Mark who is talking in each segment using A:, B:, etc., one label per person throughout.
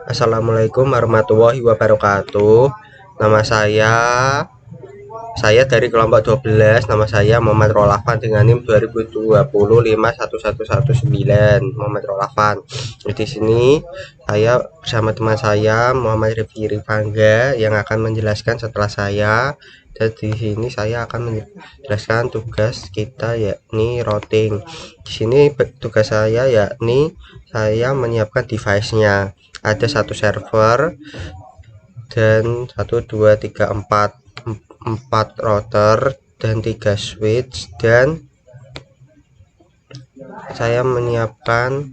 A: Assalamualaikum warahmatullahi wabarakatuh. Nama saya dari kelompok 12. Nama saya Muhammad Rolafan dengan NIM 2020511119 Muhammad Rolafan. Di sini saya bersama teman saya Muhammad Rifki Rifangga yang akan menjelaskan setelah saya. Dan di sini saya akan menjelaskan tugas kita yakni routing. Di sini tugas saya yakni saya menyiapkan device-nya. Ada satu server dan 4 router dan 3 switch, dan saya menyiapkan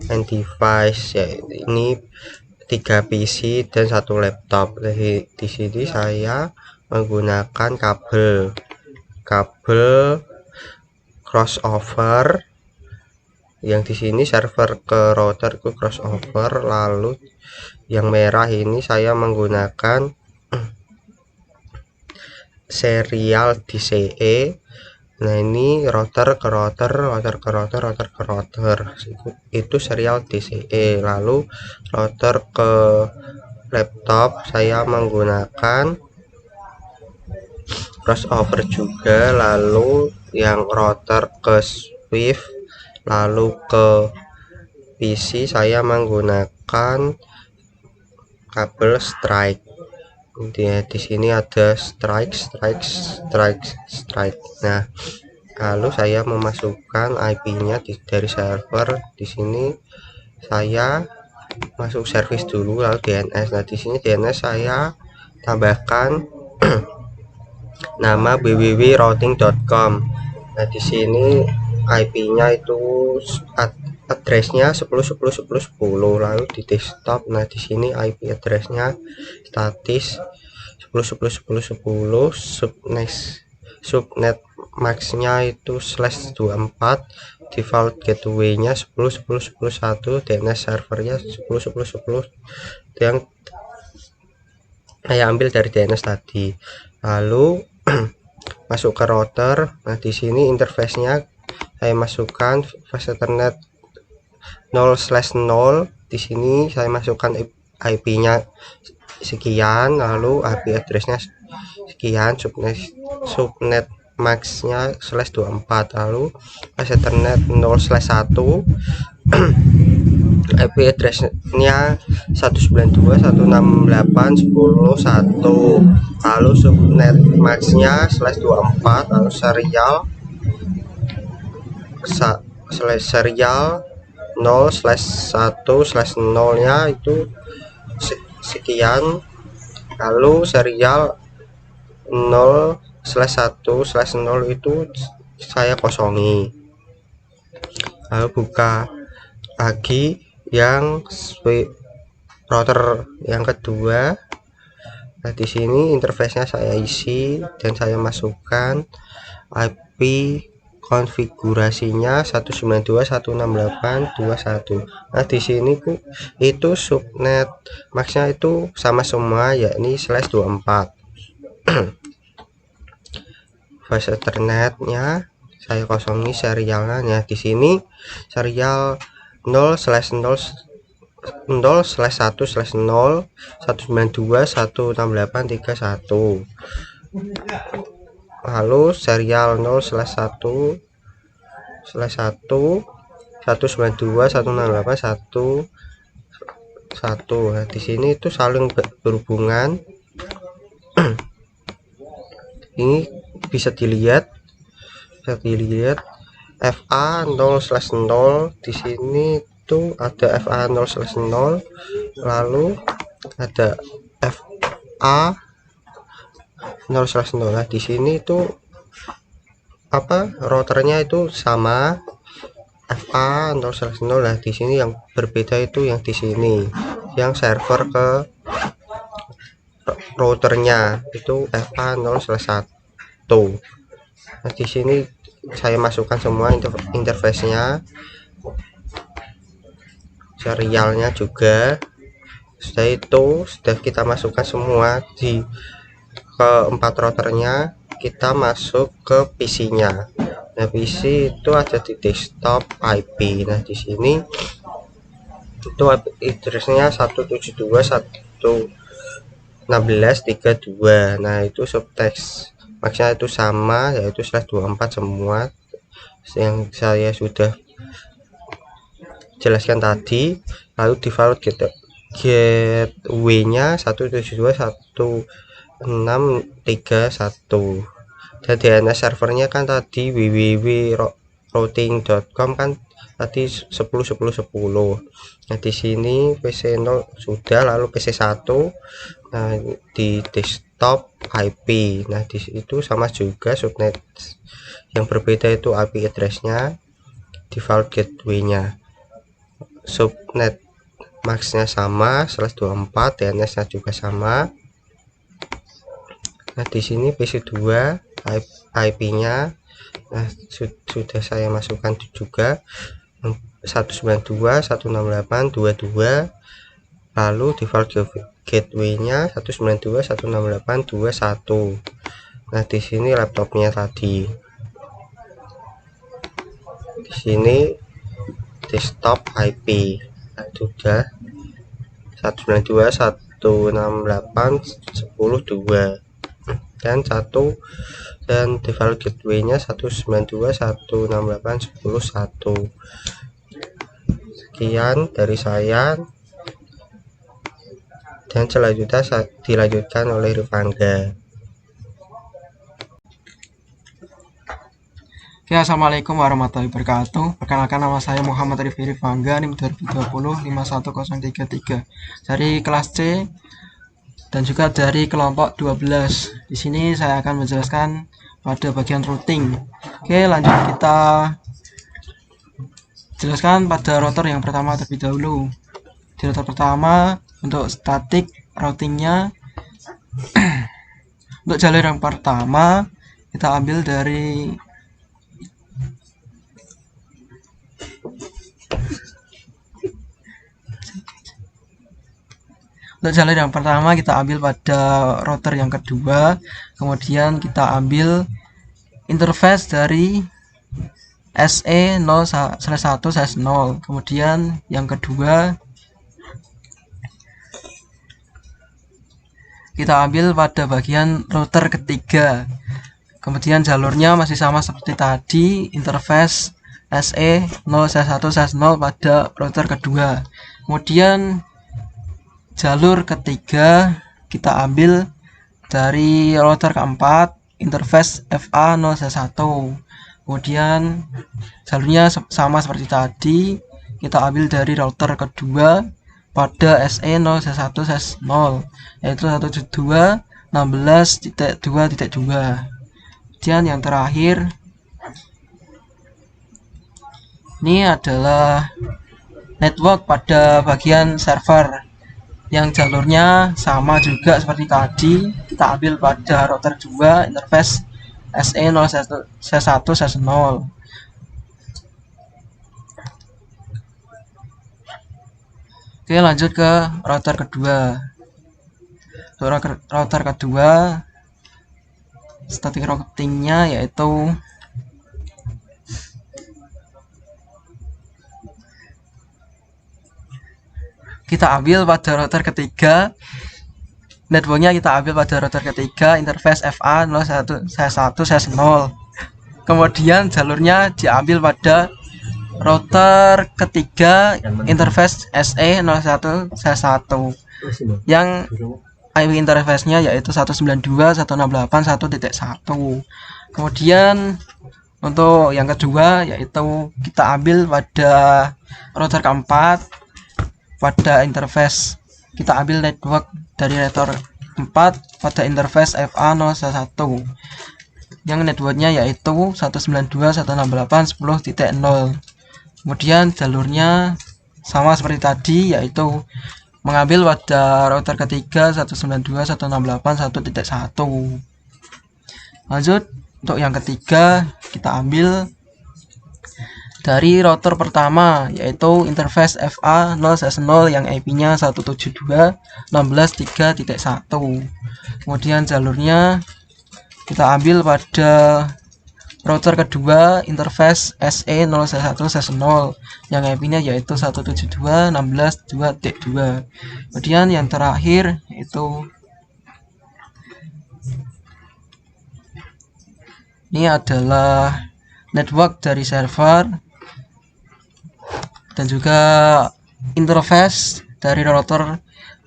A: end device ya ini 3 PC dan 1 laptop. Di sini saya menggunakan kabel crossover, yang di sini server ke router ke crossover. Lalu yang merah ini saya menggunakan serial DCE. Nah, ini router ke router itu serial DCE. Lalu router ke laptop saya menggunakan crossover juga. Lalu yang router ke Swift, lalu ke PC saya menggunakan kabel strike. Di sini ada strike. Nah, lalu saya memasukkan IP-nya dari server. Di sini saya masuk service dulu, lalu DNS. Nah, di sini DNS saya tambahkan nama www.routing.com. Nah, di sini IP-nya itu addressnya 10.10.10.10. lalu di desktop. Nah, di sini IP addressnya statis 10.10.10.10. subnet maxnya itu /24, default gateway-nya 10.10.10.1, DNS servernya 10.10.10 yang saya ambil dari DNS tadi. Lalu masuk ke router. Nah, di sini interface-nya saya masukkan fast ethernet 0/0. Di sini saya masukkan IP-nya sekian, lalu IP address-nya sekian, subnet max-nya /24, lalu fast ethernet 0/1. IP address-nya 192.168.10.1, lalu subnet max-nya /24, lalu serial 0/1/0-nya itu sekian, lalu serial 0/1/0 itu saya kosongi. Lalu buka lagi yang router yang kedua. Nah, di sini interface-nya saya isi dan saya masukkan IP konfigurasinya 192.168.21. Nah, di sini itu subnet max-nya itu sama semua, yakni /24. Fast Ethernet-nya saya kosongi serialnya. Di sini serial 0/1/0 192.168.31. lalu serial 0/1/192.168.1. Nah, di sini itu saling berhubungan. Ini bisa dilihat FA 0/0. Di sini itu ada FA 0/0, lalu ada FA 0/0. Nah, di sini itu routernya itu sama FA 0/0. Nah, di sini yang berbeda itu yang di sini, yang server ke routernya itu FA 0/1. Nah, di sini saya masukkan semua interface-nya, serialnya juga. Setelah itu sudah kita masukkan semua di keempat routernya, kita masuk ke PC-nya. Nah, PC itu ada di desktop IP. Nah, di sini itu addressnya 172.116.32. Nah itu subtext maksudnya itu sama, yaitu /24 semua yang saya sudah jelaskan tadi. Lalu default gateway-nya 172.168.161, dan DNS servernya kan tadi www.routing.com kan tadi 10.10.10. Nah di sini PC0 sudah, lalu PC1 nah di desktop IP. Nah di situ sama juga subnet, yang berbeda itu IP address-nya, default gateway-nya, subnet max-nya sama /24, DNS-nya juga sama. Nah di sini PC2 IP-nya nah sudah saya masukkan juga 192.168.22, lalu default gateway-nya 192.168.21. Nah di sini laptopnya tadi, di sini desktop IP sudah 192.168.10.2 dan default gateway-nya 192.168.10.1. Sekian dari saya, dan selanjutnya dilanjutkan oleh Rifangga.
B: Oke, assalamualaikum warahmatullahi wabarakatuh. Perkenalkan, nama saya Muhammad Rifki Rifangga, NIM 2020 51033 dari kelas C dan juga dari kelompok 12. Di sini saya akan menjelaskan pada bagian routing. Oke, lanjut kita jelaskan pada router yang pertama terlebih dahulu. Di router pertama, untuk static routingnya untuk jalur yang pertama kita ambil dari kita ambil pada router yang kedua, kemudian kita ambil interface dari SE0/1/0. Kemudian yang kedua kita ambil pada bagian router ketiga, kemudian jalurnya masih sama seperti tadi, interface SE0/1/0 pada router kedua. Kemudian jalur ketiga kita ambil dari router keempat, interface FA0/1. Kemudian jalurnya sama seperti tadi, kita ambil dari router kedua pada SE0/1/0, yaitu 172.16.2.2. Kemudian yang terakhir ini adalah network pada bagian server, yang jalurnya sama juga seperti tadi, kita ambil pada router 2, interface SE0/1/0. Oke, lanjut ke router kedua. Router kedua static routingnya yaitu kita ambil pada router ketiga, networknya kita ambil pada router ketiga, interface FA01/1/0. Kemudian jalurnya diambil pada router ketiga, interface SE01/1, yang IP interface-nya yaitu 192.168.1.1. Kemudian untuk yang kedua yaitu kita ambil pada router keempat, pada interface kita ambil network dari router 4 pada interface FA01, yang networknya yaitu 192.168.10.0. Kemudian jalurnya sama seperti tadi, yaitu mengambil pada router ketiga 192.168.1.1. Lanjut, untuk yang ketiga kita ambil dari router pertama, yaitu interface FA0/0 yang IP-nya 172.16.3.1. Kemudian jalurnya kita ambil pada router kedua interface SE011/0 yang IP-nya yaitu 172.16.2.2. Kemudian yang terakhir yaitu ini adalah network dari server dan juga interface dari router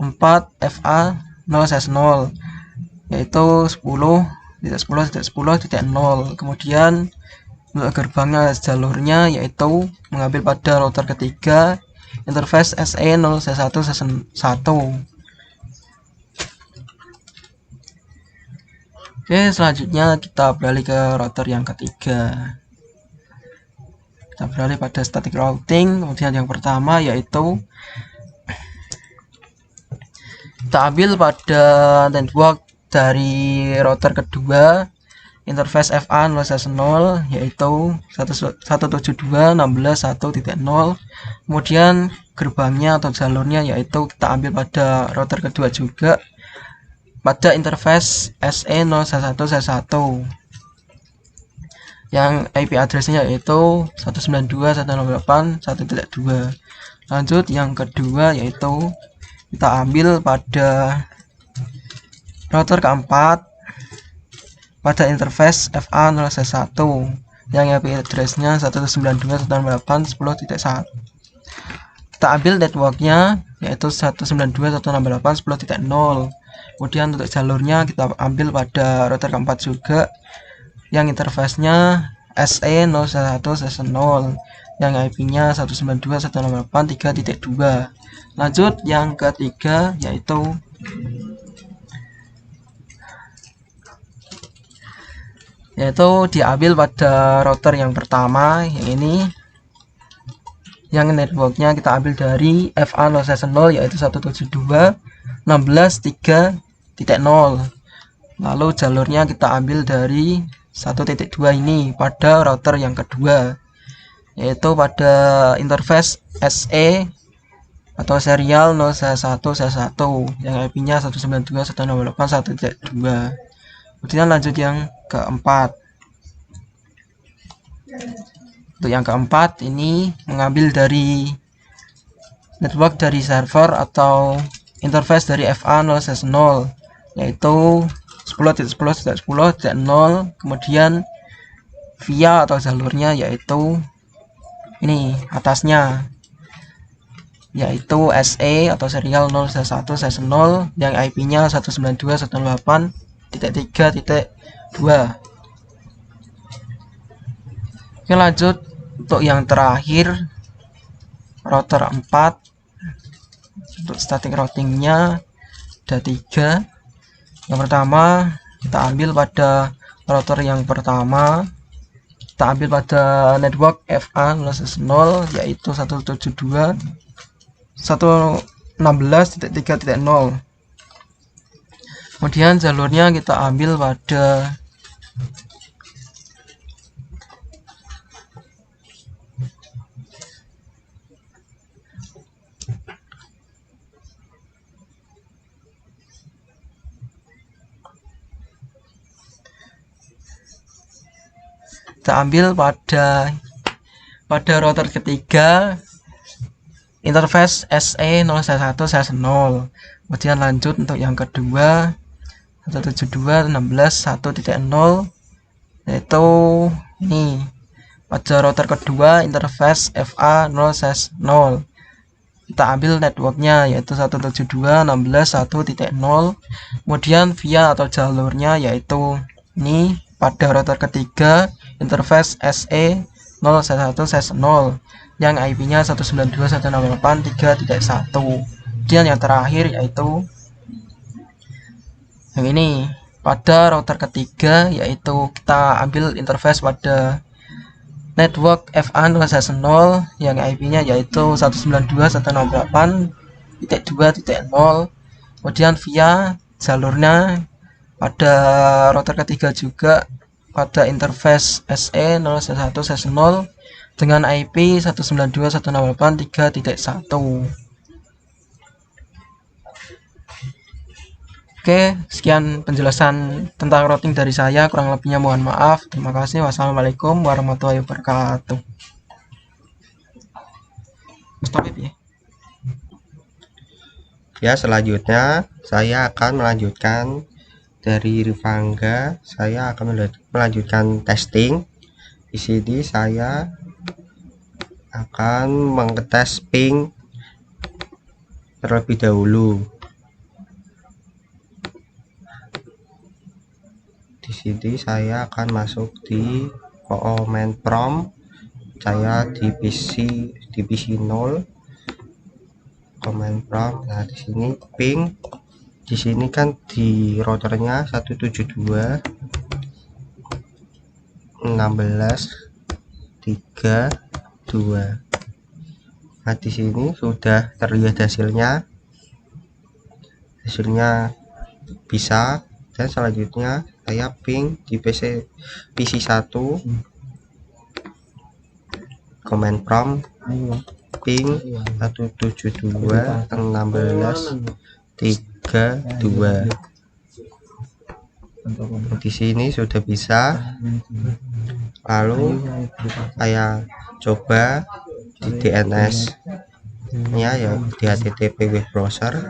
B: 4FA0/0 yaitu 10.10.10.0. Kemudian untuk gerbangnya jalurnya yaitu mengambil pada router ketiga interface SE011/1. Oke, selanjutnya kita beralih ke router yang ketiga. Kita beralih pada static routing. Kemudian yang pertama yaitu kita ambil pada network dari router kedua interface FA0/0 yaitu 172.16.1.0. Kemudian gerbangnya atau jalurnya yaitu kita ambil pada router kedua juga pada interface SE011/1 yang IP addressnya yaitu 192.168.1.2. Lanjut yang kedua yaitu kita ambil pada router keempat pada interface FA0/1 yang IP addressnya 192.168.10.1. Kita ambil networknya yaitu 192.168.10.0. Kemudian untuk jalurnya kita ambil pada router keempat juga yang interface-nya SE011/0 yang IP-nya 192.168.3.2. Lanjut yang ketiga yaitu diambil pada router yang pertama yang ini yang networknya kita ambil dari FA0/0 yaitu 172.16.3.0. lalu jalurnya kita ambil dari 1.2 ini pada router yang kedua yaitu pada interface SE atau serial 01/1 yang IP-nya 192.168.1.2. Kemudian lanjut yang keempat. Untuk yang keempat ini mengambil dari network dari server atau interface dari FA0/0 yaitu 10.10.10.0. Kemudian via atau jalurnya yaitu ini atasnya yaitu SE atau serial 01/0 yang IP-nya 192.168.3.2. Oke, lanjut untuk yang terakhir router 4. Untuk static routingnya ada 3. Yang pertama kita ambil pada router yang pertama, kita ambil pada network FA0/0 yaitu 172.116.3.0. Kemudian jalurnya kita ambil pada router ketiga interface SE011/0. Kemudian lanjut untuk yang kedua 172.16.1.0 yaitu ini pada router kedua interface FA0/0. Kita ambil networknya yaitu 172.16.1.0. Kemudian via atau jalurnya yaitu ini pada router ketiga interface SE011/0 yang IP-nya 192.168.3.1. Kemudian yang terakhir yaitu yang ini pada router ketiga yaitu kita ambil interface pada network FA0/0 yang IP-nya yaitu 192.168.2.0. Kemudian via jalurnya pada router ketiga juga pada interface SE011/0 dengan IP 192.168.3.1. Oke, sekian penjelasan tentang routing dari saya, kurang lebihnya mohon maaf. Terima kasih. Wassalamualaikum warahmatullahi wabarakatuh. Stop ya.
A: Ya, selanjutnya saya akan melanjutkan dari Rifangga. Saya akan melanjutkan testing. Di sini saya akan mengetes ping terlebih dahulu. Di sini saya akan masuk di command prompt. Saya di PC 0 command prompt. Nah, di sini ping, di sini kan di routernya 172.16.32. Nah, di sini sudah terlihat hasilnya bisa. Dan selanjutnya saya ping di PC 1 command prompt ping 172.16.32. Di sini sudah bisa. Lalu saya coba di DNS nya ya, di HTTP web browser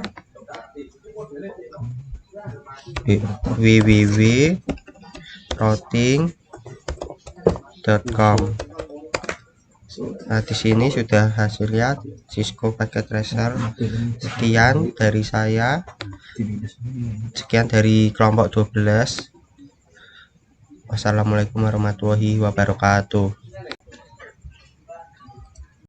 A: www.routing.com. Nah, di sini sudah hasilnya Cisco Packet Tracer. Sekian dari saya. Sekian dari kelompok 12. Wassalamualaikum warahmatullahi wabarakatuh.